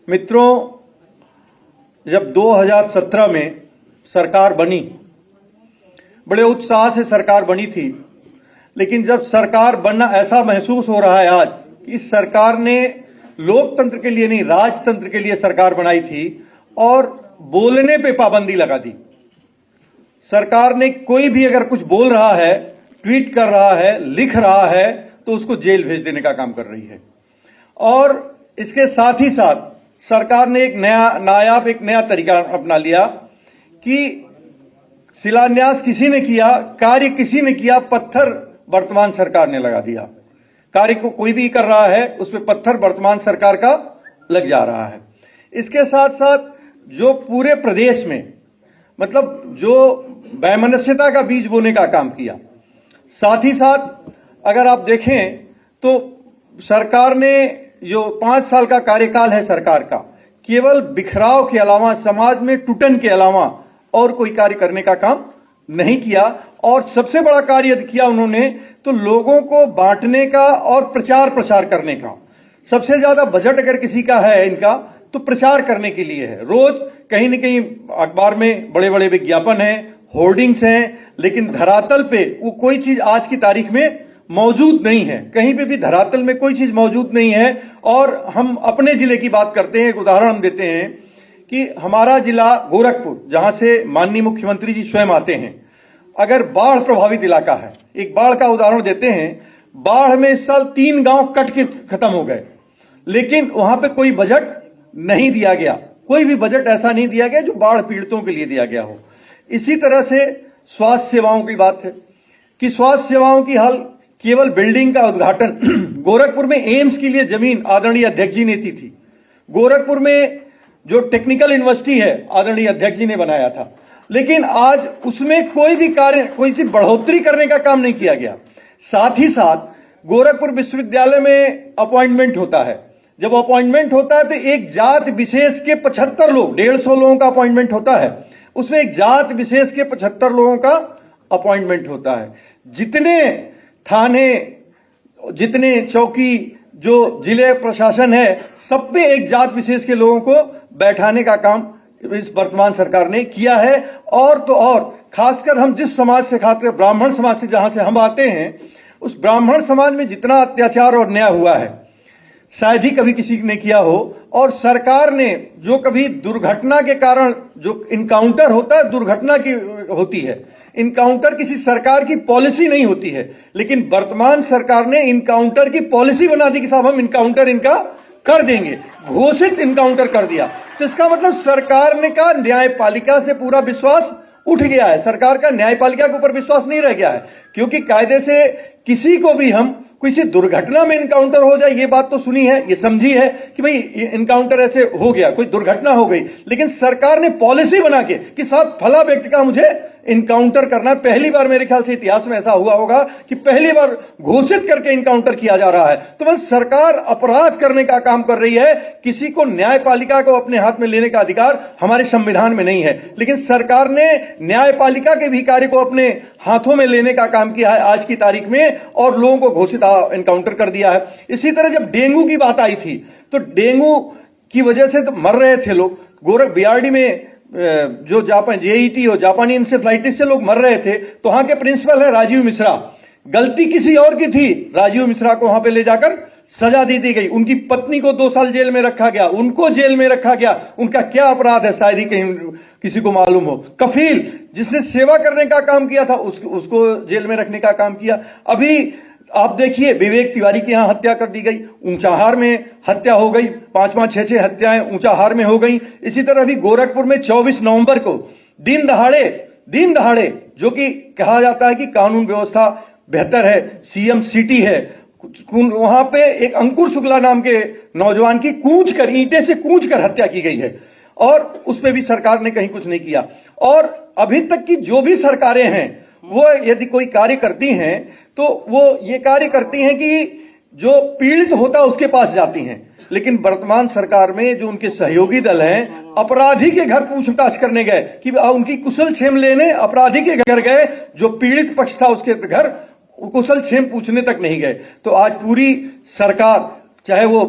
मित्रों, जब 2017 में सरकार बनी, बड़े उत्साह से सरकार बनी थी, लेकिन जब सरकार बनना ऐसा महसूस हो रहा है आज कि इस सरकार ने लोकतंत्र के लिए नहीं, राजतंत्र के लिए सरकार बनाई थी और बोलने पे पाबंदी लगा दी। सरकार ने कोई भी अगर कुछ बोल रहा है, ट्वीट कर रहा है, लिख रहा है, तो उसको जेल भेज देने का काम कर रही है। और इसके साथ ही साथ सरकार ने एक नया तरीका अपना लिया कि शिलान्यास किसी ने किया, कार्य किसी ने किया, पत्थर वर्तमान सरकार ने लगा दिया। कार्य को कोई भी कर रहा है, उस पर पत्थर वर्तमान सरकार का लग जा रहा है। इसके साथ साथ जो पूरे प्रदेश में मतलब जो वैमनस्यता का बीज बोने का काम किया, साथ ही साथ अगर आप देखें तो सरकार ने जो 5 साल का कार्यकाल है सरकार का, केवल बिखराव के अलावा, समाज में टूटन के अलावा और कोई कार्य करने का काम नहीं किया। और सबसे बड़ा कार्य यदि किया उन्होंने तो लोगों को बांटने का और प्रचार प्रसार करने का। सबसे ज्यादा बजट अगर किसी का है इनका तो प्रचार करने के लिए है। रोज कहीं न कहीं अखबार में बड़े बड़े विज्ञापन हैं, होर्डिंग्स हैं, लेकिन धरातल पे वो कोई चीज आज की तारीख में मौजूद नहीं है। कहीं पे भी धरातल में कोई चीज मौजूद नहीं है। और हम अपने जिले की बात करते हैं, एक उदाहरण हम देते हैं कि हमारा जिला गोरखपुर, जहां से माननीय मुख्यमंत्री जी स्वयं आते हैं, अगर बाढ़ प्रभावित इलाका है, एक बाढ़ का उदाहरण देते हैं। बाढ़ में इस साल 3 गांव कट के खत्म हो गए, लेकिन वहां पे कोई बजट नहीं दिया गया। कोई भी बजट ऐसा नहीं दिया गया जो बाढ़ पीड़ितों के लिए दिया गया हो। इसी तरह से स्वास्थ्य सेवाओं की बात है कि स्वास्थ्य सेवाओं की हाल, केवल बिल्डिंग का उद्घाटन गोरखपुर में एम्स के लिए जमीन आदरणीय अध्यक्ष जी ने दी थी। गोरखपुर में जो टेक्निकल यूनिवर्सिटी है आदरणीय अध्यक्ष जी ने बनाया था, लेकिन आज उसमें कोई भी कार्य, कोई सी बढ़ोतरी करने का काम नहीं किया गया। साथ ही साथ गोरखपुर विश्वविद्यालय में अपॉइंटमेंट होता है। जब अपॉइंटमेंट होता है तो एक जात विशेष के 75 लोग, 150 लोगों का अपॉइंटमेंट होता है। उसमें एक जात विशेष के 75 लोगों का अपॉइंटमेंट होता है। जितने थाने, जितने चौकी, जो जिले प्रशासन है, सब पे एक जात विशेष के लोगों को बैठाने का काम इस वर्तमान सरकार ने किया है। और तो और खासकर हम जिस समाज से, खासकर ब्राह्मण समाज से जहां से हम आते हैं, उस ब्राह्मण समाज में जितना अत्याचार और अन्याय हुआ है शायद ही कभी किसी ने किया हो। और सरकार ने जो कभी दुर्घटना के कारण जो इनकाउंटर होता है, दुर्घटना की होती है, इनकाउंटर किसी सरकार की पॉलिसी नहीं होती है, लेकिन वर्तमान सरकार ने इनकाउंटर की पॉलिसी बना दी कि साहब हम इनकाउंटर इनका कर देंगे, घोषित इनकाउंटर कर दिया। तो इसका मतलब सरकार ने का न्यायपालिका से पूरा विश्वास उठ गया है। सरकार का न्यायपालिका के ऊपर विश्वास नहीं रह गया है, क्योंकि कायदे से किसी को भी हम किसी दुर्घटना में इनकाउंटर हो जाए, ये बात तो सुनी है, ये समझी है कि भाई इनकाउंटर ऐसे हो गया, कोई दुर्घटना हो गई, लेकिन सरकार ने पॉलिसी बना के कि साहब फला व्यक्ति का मुझे इनकाउंटर करना है। पहली बार मेरे ख्याल से इतिहास में ऐसा हुआ होगा कि पहली बार घोषित करके इनकाउंटर किया जा रहा है। तो बस सरकार अपराध करने का काम कर रही है। किसी को न्यायपालिका को अपने हाथ में लेने का अधिकार हमारे संविधान में नहीं है, लेकिन सरकार ने न्यायपालिका के भी कार्य को अपने हाथों में लेने का काम किया है आज की तारीख में, और लोगों को घोषित इनकाउंटर कर दिया है। इसी तरह जब डेंगू की बात आई थी तो डेंगू की वजह से तो मर रहे थे लोग। गोरख बीआरडी में जो जापान जेईटी हो, जापानी इंसेफ्लाइटिस से लोग मर रहे थे, तो वहां के प्रिंसिपल है राजीव मिश्रा। गलती किसी और की थी, राजीव मिश्रा को वहां पे ले जाकर सजा दे दी गई। उनकी पत्नी को 2 साल जेल में रखा गया, उनको जेल में रखा गया। उनका क्या अपराध है शायद ही कहीं किसी को मालूम हो। कफील जिसने सेवा करने का काम किया था उसको जेल में रखने का काम किया। अभी आप देखिए विवेक तिवारी की यहां हत्या कर दी गई, ऊंचाहार में हत्या हो गई, 5-5, 6-6 हत्याएं ऊंचाहार में हो गई। इसी तरह अभी गोरखपुर में 24 नवंबर को दिन दहाड़े जो कि कहा जाता है कि कानून व्यवस्था बेहतर है, सीएम सिटी है, वहां पे एक अंकुर शुक्ला नाम के नौजवान की ईंटे से कूच कर हत्या की गई है, और उस पर भी सरकार ने कहीं कुछ नहीं किया। और अभी तक की जो भी सरकारें हैं वो यदि कोई कार्य करती हैं तो वो ये कार्य करती हैं कि जो पीड़ित होता है उसके पास जाती हैं, लेकिन वर्तमान सरकार में जो उनके सहयोगी दल हैं, अपराधी के घर पूछताछ करने गए कि उनकी कुशल क्षेम लेने अपराधी के घर गए, जो पीड़ित पक्ष था उसके घर कुशल क्षेम पूछने तक नहीं गए। तो आज पूरी सरकार चाहे वो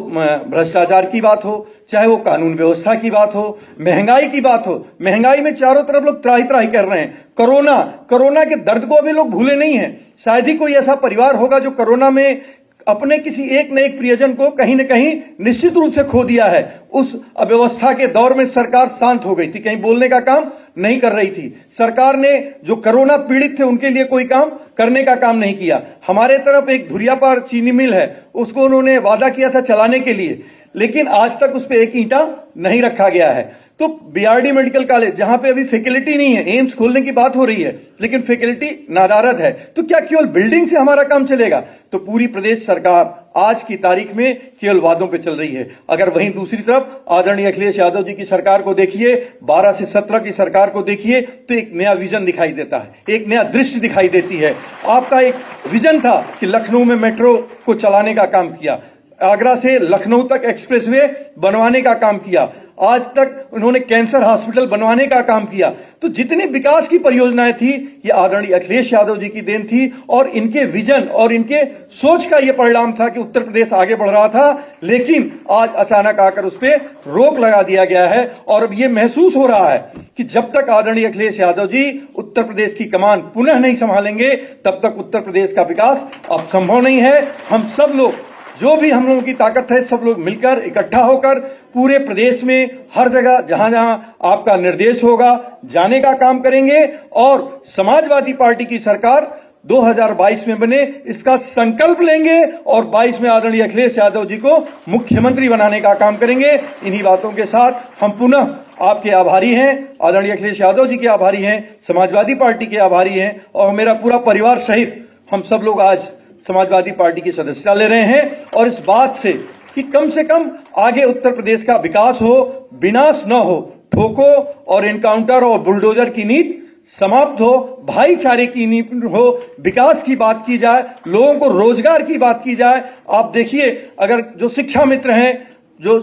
भ्रष्टाचार की बात हो, चाहे वो कानून व्यवस्था की बात हो, महंगाई की बात हो। महंगाई में चारों तरफ लोग त्राही त्राही कर रहे हैं। कोरोना के दर्द को अभी लोग भूले नहीं हैं। शायद ही कोई ऐसा परिवार होगा जो कोरोना में अपने किसी एक न एक प्रियजन को कहीं न कहीं निश्चित रूप से खो दिया है। उस अव्यवस्था के दौर में सरकार शांत हो गई थी, कहीं बोलने का काम नहीं कर रही थी। सरकार ने जो कोरोना पीड़ित थे उनके लिए कोई काम करने का काम नहीं किया। हमारे तरफ एक धुरियापार चीनी मिल है, उसको उन्होंने वादा किया था चलाने के लिए, लेकिन आज तक उस पर एक ईंटा नहीं रखा गया है। तो बीआरडी मेडिकल कॉलेज जहां पे अभी फैसिलिटी नहीं है, एम्स खोलने की बात हो रही है, लेकिन फैसिलिटी नादारद है, तो क्या केवल बिल्डिंग से हमारा काम चलेगा? तो पूरी प्रदेश सरकार आज की तारीख में केवल वादों पे चल रही है। अगर वहीं दूसरी तरफ आदरणीय अखिलेश यादव जी की सरकार को देखिए, 12 से 17 की सरकार को देखिए, तो एक नया विजन दिखाई देता है, एक नया दृश्य दिखाई देती है। आपका एक विजन था कि लखनऊ में मेट्रो को चलाने का काम किया, आगरा से लखनऊ तक एक्सप्रेसवे बनवाने का काम किया, आज तक उन्होंने कैंसर हॉस्पिटल बनवाने का काम किया। तो जितनी विकास की परियोजनाएं थी, ये आदरणीय अखिलेश यादव जी की देन थी और इनके विजन और इनके सोच का ये परिणाम था कि उत्तर प्रदेश आगे बढ़ रहा था। लेकिन आज अचानक आकर उस पर रोक लगा दिया गया है और अब ये महसूस हो रहा है कि जब तक आदरणीय अखिलेश यादव जी उत्तर प्रदेश की कमान पुनः नहीं संभालेंगे, तब तक उत्तर प्रदेश का विकास अब संभव नहीं है। हम सब लोग, जो भी हम लोगों की ताकत है, सब लोग मिलकर इकट्ठा होकर पूरे प्रदेश में हर जगह जहां जहां आपका निर्देश होगा जाने का काम करेंगे और समाजवादी पार्टी की सरकार 2022 में बने, इसका संकल्प लेंगे और 22 में आदरणीय अखिलेश यादव जी को मुख्यमंत्री बनाने का काम करेंगे। इन्हीं बातों के साथ हम पुनः आपके आभारी हैं, आदरणीय अखिलेश यादव जी के आभारी हैं, समाजवादी पार्टी के आभारी हैं और मेरा पूरा परिवार सहित हम सब लोग आज समाजवादी पार्टी की सदस्यता ले रहे हैं और इस बात से कि कम से कम आगे उत्तर प्रदेश का विकास हो, विनाश न हो, ठोको और एनकाउंटर और बुलडोजर की नीति समाप्त हो, भाईचारे की नीति हो, विकास की बात की जाए, लोगों को रोजगार की बात की जाए। आप देखिए, अगर जो शिक्षा मित्र हैं, जो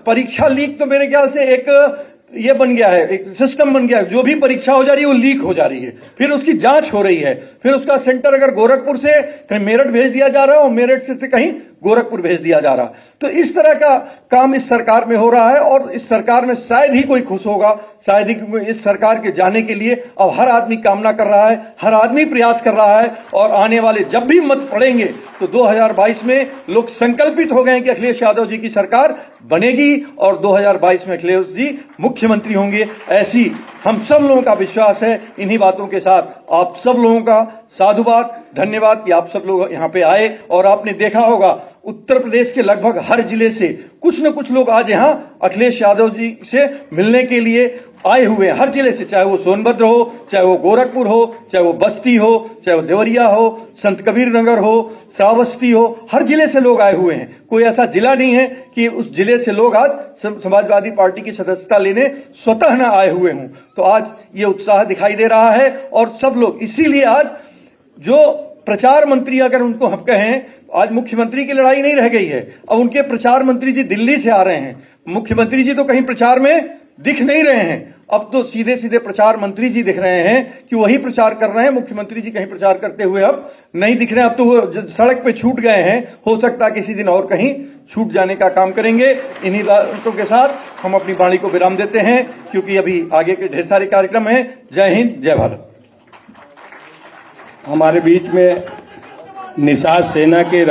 परीक्षा लीक, तो मेरे ख्याल से एक ये बन गया है, एक सिस्टम बन गया है, जो भी परीक्षा हो जा रही है वो लीक हो जा रही है, फिर उसकी जांच हो रही है, फिर उसका सेंटर अगर गोरखपुर से कहीं मेरठ भेज दिया जा रहा है और मेरठ से कहीं गोरखपुर भेज दिया जा रहा। तो इस तरह का काम इस सरकार में हो रहा है और इस सरकार में शायद ही कोई खुश होगा, शायद ही इस सरकार के जाने के लिए अब हर आदमी कामना कर रहा है, हर आदमी प्रयास कर रहा है और आने वाले जब भी मत पड़ेंगे तो 2022 में लोग संकल्पित हो गए कि अखिलेश यादव जी की सरकार बनेगी और 2022 में अखिलेश जी मुख्यमंत्री होंगे। ऐसी हम सब लोगों का विश्वास है। इन्हीं बातों के साथ आप सब लोगों का साधुवाद, धन्यवाद कि आप सब लोग यहाँ पे आए और आपने देखा होगा उत्तर प्रदेश के लगभग हर जिले से कुछ न कुछ लोग आज यहाँ अखिलेश यादव जी से मिलने के लिए आए हुए हैं, हर जिले से, चाहे वो सोनभद्र हो, चाहे वो गोरखपुर हो, चाहे वो बस्ती हो, चाहे वो देवरिया हो, संत कबीर नगर हो, श्रावस्ती हो, हर जिले से लोग आए हुए हैं। कोई ऐसा जिला नहीं है कि उस जिले से लोग आज समाजवादी पार्टी की सदस्यता लेने स्वतः न आए हुए हों। तो आज ये उत्साह दिखाई दे रहा है और सब लोग, इसीलिए आज जो प्रचार मंत्री, अगर उनको हम कहें, आज मुख्यमंत्री की लड़ाई नहीं रह गई है, अब उनके प्रचार मंत्री जी दिल्ली से आ रहे हैं। मुख्यमंत्री जी तो कहीं प्रचार में दिख नहीं रहे हैं, अब तो सीधे सीधे प्रचार मंत्री जी दिख रहे हैं कि वही प्रचार कर रहे हैं। मुख्यमंत्री जी कहीं प्रचार करते हुए अब नहीं दिख रहे हैं, अब तो वो सड़क पे छूट गए हैं, हो सकता है किसी दिन और कहीं छूट जाने का काम करेंगे। इन्हीं बातों के साथ हम अपनी वाणी को विराम देते हैं, क्योंकि अभी आगे के ढेर सारे कार्यक्रम हैं। जय हिंद, जय भारत। हमारे बीच में निषाद सेना के